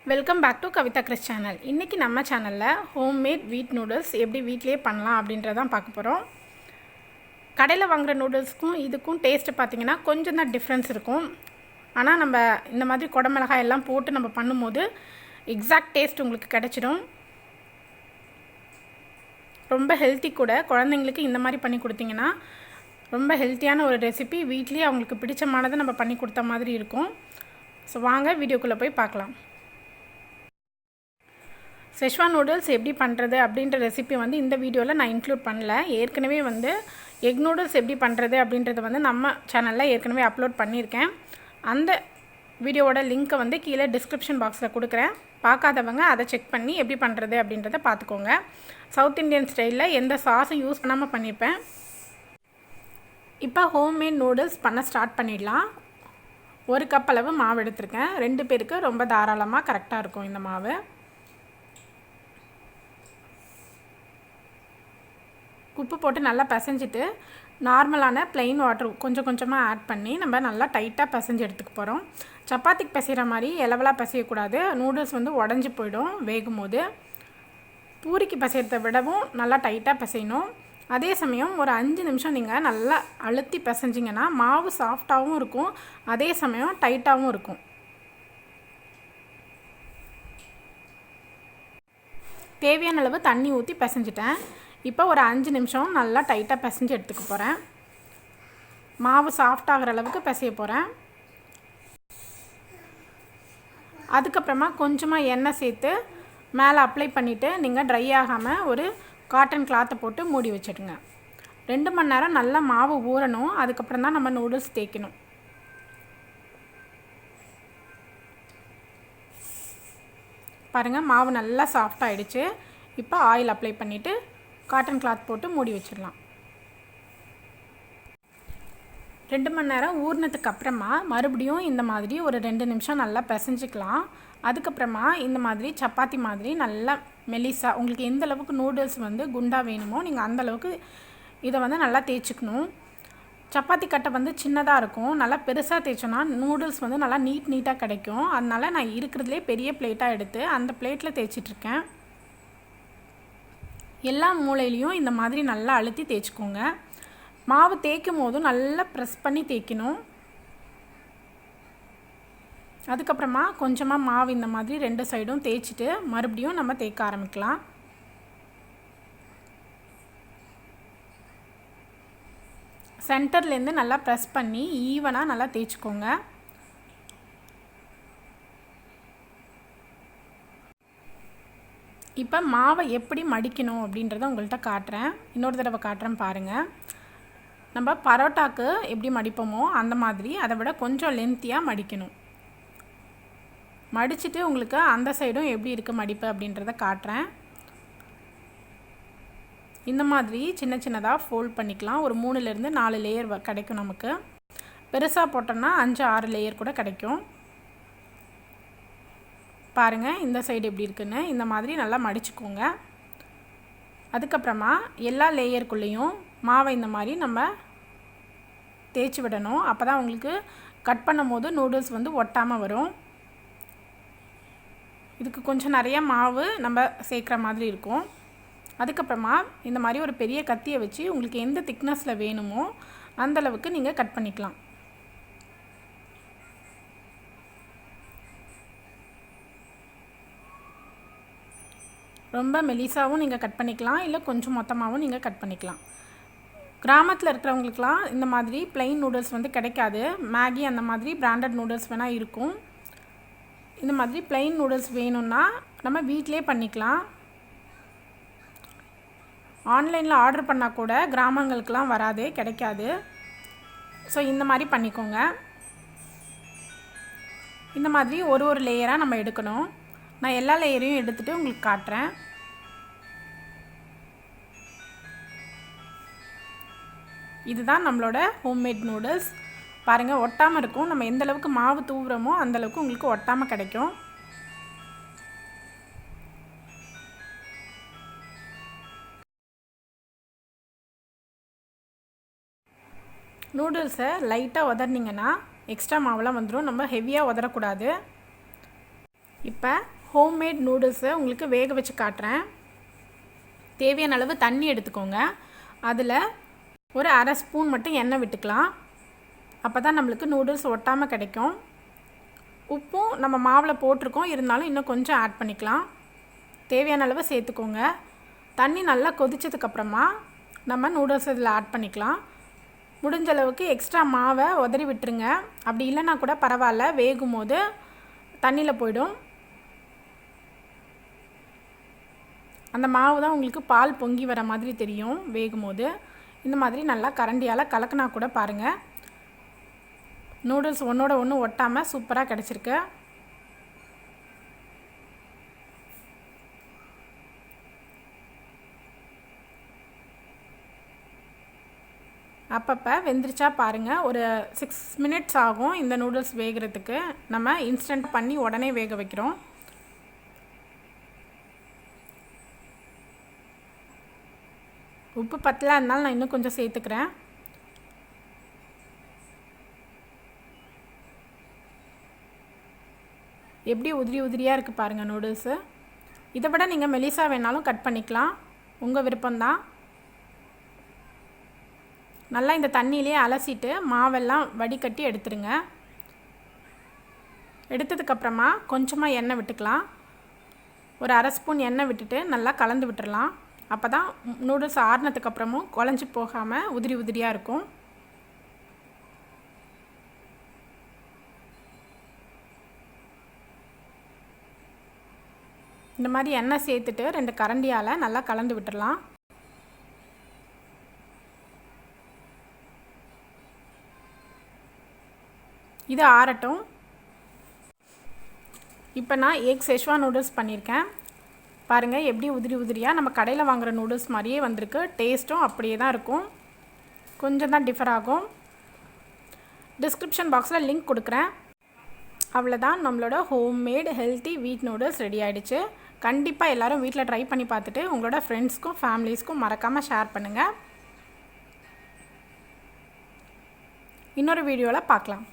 Welcome back to Kavitha Chris channel. இன்றைக்கி நம்ம சேனலில் ஹோம்மேட் வீட் நூடுல்ஸ் எப்படி வீட்டிலே பண்ணலாம் அப்படின்றதான் பார்க்க போகிறோம். கடையில் வாங்குகிற நூடுல்ஸ்க்கும் இதுக்கும் டேஸ்ட்டு பார்த்திங்கன்னா கொஞ்சம் தான் டிஃப்ரென்ஸ் இருக்கும். ஆனால் நம்ம இந்த மாதிரி குடமிளகாய் எல்லாம் போட்டு நம்ம பண்ணும்போது எக்ஸாக்ட் டேஸ்ட் உங்களுக்கு கிடச்சிடும். ரொம்ப ஹெல்த்தி கூட. குழந்தைங்களுக்கு இந்த மாதிரி பண்ணி கொடுத்திங்கன்னா ரொம்ப ஹெல்த்தியான ஒரு ரெசிபி. வீட்லேயே அவங்களுக்கு பிடிச்சமானதை நம்ம பண்ணி கொடுத்த மாதிரி இருக்கும். ஸோ வாங்க வீடியோக்குள்ளே போய் பார்க்கலாம். செஷ்வான் நூடுல்ஸ் எப்படி பண்ணுறது அப்படின்ற ரெசிபி இந்த வீடியோவில் நான் இன்க்ளூட் பண்ணல. ஏற்கனவே எக் நூடுல்ஸ் எப்படி பண்ணுறது அப்படின்றத நம்ம சேனலில் ஏற்கனவே அப்லோட் பண்ணியிருக்கேன். அந்த வீடியோவோட லிங்க்கை கீழே டிஸ்கிரிப்ஷன் பாக்ஸில் கொடுக்குறேன். பார்க்காதவங்க அதை செக் பண்ணி எப்படி பண்ணுறது அப்படின்றத பார்த்துக்கோங்க. சவுத் இண்டியன் ஸ்டைலில் எந்த சாஸும் யூஸ் பண்ணாமல் பண்ணியிருப்பேன். இப்போ ஹோம்மேட் நூடுல்ஸ் பண்ண ஸ்டார்ட் பண்ணிடலாம். 1 கப் அளவு மாவு எடுத்திருக்கேன். 2 பேருக்கு ரொம்ப தாராளமாக கரெக்டாக இருக்கும் இந்த மாவு. உப்பு போட்டு நல்லா பிசைஞ்சிட்டு நார்மலான ப்ளெயின் வாட்டர் கொஞ்சம் கொஞ்சமாக ஆட் பண்ணி நம்ம நல்லா டைட்டாக பிசைஞ்சு எடுத்துக்க போகிறோம். சப்பாத்திக்கு பிசைகிற மாதிரி இலவலாக பிசையக்கூடாது. நூடுல்ஸ் உடஞ்சி போயிடும் வேகும் போது. பூரிக்கு பிசைகிறத விடவும் நல்லா டைட்டாக பிசையணும். அதே சமயம் ஒரு 5 நிமிஷம் நீங்கள் நல்லா அழுத்தி பிசைஞ்சிங்கன்னா மாவு சாஃப்டாகவும் இருக்கும், அதே சமயம் டைட்டாகவும் இருக்கும். தேவையான அளவு தண்ணி ஊற்றி பிசைஞ்சிட்டேன். இப்போ ஒரு 5 நிமிஷம் நல்லா டைட்டாக பிசைஞ்சு எடுத்துக்க போகிறேன். மாவு சாஃப்டாகிற அளவுக்கு பிசைய போகிறேன். அதுக்கப்புறமா கொஞ்சமாக எண்ணெய் சேர்த்து மேலே அப்ளை பண்ணிவிட்டு நீங்கள் ட்ரை ஆகாமல் ஒரு காட்டன் கிளாத்தை போட்டு மூடி வச்சுடுங்க. 2 மணி நேரம் நல்லா மாவு ஊறணும். அதுக்கப்புறம் தான் நம்ம நூடுல்ஸ் தேய்க்கணும். பாருங்கள், மாவு நல்லா சாஃப்டாகிடுச்சு. இப்போ ஆயில் அப்ளை பண்ணிவிட்டு காட்டன் கிளாத் போட்டு மூடி வச்சிடலாம். 2 மணி நேரம் ஊறினதுக்கு அப்புறமா மறுபடியும் இந்த மாதிரி ஒரு 2 நிமிஷம் நல்லா பிசைஞ்சிக்கலாம். அதுக்கப்புறமா இந்த மாதிரி சப்பாத்தி மாதிரி நல்லா மெலிசா உங்களுக்கு எந்த அளவுக்கு நூடுல்ஸ் குண்டாக வேணுமோ நீங்கள் அந்தளவுக்கு இதை நல்லா தேய்ச்சிக்கணும். சப்பாத்தி கட்டை சின்னதாக இருக்கும். நல்லா பெருசாக தேய்ச்சோன்னா நூடுல்ஸ் நல்லா நீட்டாக கிடைக்கும். அதனால் நான் இருக்கிறதுலே பெரிய பிளேட்டாக எடுத்து அந்த பிளேட்டில் தேய்ச்சிட்ருக்கேன். எல்லா மூலையிலையும் இந்த மாதிரி நல்லா அழுத்தி தேய்ச்சிக்கோங்க. மாவு தேய்க்கும் போதும் நல்லா ப்ரெஸ் பண்ணி தேய்க்கணும். அதுக்கப்புறமா கொஞ்சமாக மாவு இந்த மாதிரி 2 சைடும் தேய்ச்சிட்டு மறுபடியும் நம்ம தேய்க்க ஆரம்பிக்கலாம். சென்டர்லேருந்து நல்லா ப்ரெஸ் பண்ணி ஈவனாக நல்லா தேய்ச்சிக்கோங்க. இப்போ மாவை எப்படி மடிக்கணும் அப்படின்றத உங்கள்கிட்ட காட்டுறேன். இன்னொரு தடவை காட்டுறேன் பாருங்கள். நம்ம பரோட்டாக்கு எப்படி மடிப்போமோ அந்த மாதிரி அதை விட கொஞ்சம் லென்த்தியாக மடிக்கணும். மடிச்சுட்டு உங்களுக்கு அந்த சைடும் எப்படி இருக்குது மடிப்பு அப்படின்றத காட்டுறேன். இந்த மாதிரி சின்ன சின்னதாக ஃபோல்ட் பண்ணிக்கலாம். ஒரு 3லேருந்து 4 லேயர் கிடைக்கும் நமக்கு. பெருசாக போட்டோம்னா 5-6 லேயர் கூட கிடைக்கும். பாருங்கள் இந்த சைடு எப்படி இருக்குன்னு. இந்த மாதிரி நல்லா மடிச்சுக்கோங்க. அதுக்கப்புறமா எல்லா லேயருக்குள்ளேயும் மாவை இந்த மாதிரி நம்ம தேய்ச்சி விடணும். அப்போ தான் உங்களுக்கு கட் பண்ணும் போது நூடுல்ஸ் ஒட்டாமல் வரும். இதுக்கு கொஞ்சம் நிறைய மாவு நம்ம சேர்க்குற மாதிரி இருக்கும். அதுக்கப்புறமா இந்த மாதிரி ஒரு பெரிய கத்தியை வச்சு உங்களுக்கு எந்த திக்னஸில் வேணுமோ அந்தளவுக்கு நீங்கள் கட் பண்ணிக்கலாம். ரொம்ப மெலிசாவும் நீங்கள் கட் பண்ணிக்கலாம், இல்லை கொஞ்சம் மொத்தமாகவும் நீங்கள் கட் பண்ணிக்கலாம். கிராமத்தில் இருக்கிறவங்களுக்கெலாம் இந்த மாதிரி ப்ளைன் நூடுல்ஸ் கிடைக்காது. மேகி அந்த மாதிரி பிராண்டட் நூடுல்ஸ் வேணால் இருக்கும். இந்த மாதிரி ப்ளைன் நூடுல்ஸ் வேணும்னா நம்ம வீட்டிலே பண்ணிக்கலாம். ஆன்லைனில் ஆர்டர் பண்ணால் கூட கிராமங்களுக்கெலாம் வராது, கிடைக்காது. ஸோ இந்த மாதிரி பண்ணிக்கோங்க. இந்த மாதிரி ஒரு லேயராக நம்ம எடுக்கணும். நான் எல்லா லேயரையும் எடுத்துகிட்டு உங்களுக்கு காட்டுறேன். இதுதான் நம்மளோட ஹோம்மேட் நூடுல்ஸ். பாருங்கள், ஒட்டாமல் இருக்கும். நம்ம எந்த அளவுக்கு மாவு தூவுறோமோ அந்தளவுக்கு உங்களுக்கு ஒட்டாமல் கிடைக்கும். நூடுல்ஸை லைட்டாக உதறினீங்கன்னா எக்ஸ்ட்ரா மாவுலாம் வந்துடும். நம்ம ஹெவியாக உதறக்கூடாது. இப்போ ஹோம்மேட் நூடுல்ஸை உங்களுக்கு வேக வச்சு காட்டுறேன். தேவையான அளவு தண்ணி எடுத்துக்கோங்க. அதில் ஒரு அரை ஸ்பூன் மட்டும் எண்ணெய் விட்டுக்கலாம். அப்போ தான் நம்மளுக்கு நூடுல்ஸ் ஒட்டாமல் கிடைக்கும். உப்பும் நம்ம மாவில் போட்டிருக்கோம், இருந்தாலும் இன்னும் கொஞ்சம் ஆட் பண்ணிக்கலாம். தேவையான அளவு சேர்த்துக்கோங்க. தண்ணி நல்லா கொதிச்சதுக்கப்புறமா நம்ம நூடுல்ஸ் இதில் ஆட் பண்ணிக்கலாம். முடிஞ்ச அளவுக்கு எக்ஸ்ட்ரா மாவை உதறி விட்டுருங்க. அப்படி இல்லைன்னா கூட பரவாயில்ல, வேகும் போது தண்ணியில் போயிடும். அந்த மாவு தான் உங்களுக்கு பால் பொங்கி வர மாதிரி தெரியும் வேகும் போது. இந்த மாதிரி நல்லா கரண்டியால் கலக்கினா கூட பாருங்கள், நூடுல்ஸ் ஒன்றோட ஒன்று ஒட்டாமல் சூப்பராக கிடச்சிருக்கு. அப்பப்போ வெந்துருச்சா பாருங்கள். ஒரு 6 மினிட்ஸ் ஆகும் இந்த நூடுல்ஸ் வேகிறதுக்கு. நம்ம இன்ஸ்டன்ட் பண்ணி உடனே வேக வைக்கிறோம். உப்பு பத்தல, அதனால நான் இன்னும் கொஞ்சம் சேர்த்துக்கிறேன். எப்படி உதிரி உதிரியாக இருக்குது பாருங்கள் நூடுல்ஸு. இதை விட நீங்கள் மெலிசா வேணாலும் கட் பண்ணிக்கலாம், உங்கள் விருப்பம்தான். நல்லா இந்த தண்ணியிலே அலசிட்டு மாவெல்லாம் வடிகட்டி எடுத்துருங்க. எடுத்ததுக்கப்புறமா கொஞ்சமாக எண்ணெய் விட்டுக்கலாம். ஒரு அரை ஸ்பூன் எண்ணெய் விட்டுட்டு நல்லா கலந்து விட்டுடலாம். அப்போ தான் நூடுல்ஸ் ஆறுனதுக்கப்புறமும் குழஞ்சி போகாமல் உதிரி உதிரியாக இருக்கும். இந்த மாதிரி எண்ணெய் சேர்த்துட்டு 2 கரண்டியால் நல்லா கலந்து விட்டுடலாம். இது ஆறட்டும். இப்போ நான் எக் செஷ்வான் நூடுல்ஸ் பண்ணியிருக்கேன். பாருங்கள் எப்படி உதிரி உதிரியாக நம்ம கடையில் வாங்குகிற நூடுல்ஸ் மாதிரியே வந்திருக்கு. டேஸ்ட்டும் அப்படியே தான் இருக்கும், கொஞ்சம் தான் டிஃபர் ஆகும். டிஸ்கிரிப்ஷன் பாக்ஸில் லிங்க் கொடுக்குறேன். அவ்வளோதான், நம்மளோட ஹோம்மேட் ஹெல்த்தி வீட் நூடுல்ஸ் ரெடி ஆகிடுச்சு. கண்டிப்பாக எல்லோரும் வீட்டில் ட்ரை பண்ணி பார்த்துட்டு உங்களோட ஃப்ரெண்ட்ஸ்க்கும் ஃபேமிலிஸ்க்கும் மறக்காமல் ஷேர் பண்ணுங்கள். இன்னொரு வீடியோவில் பார்க்கலாம்.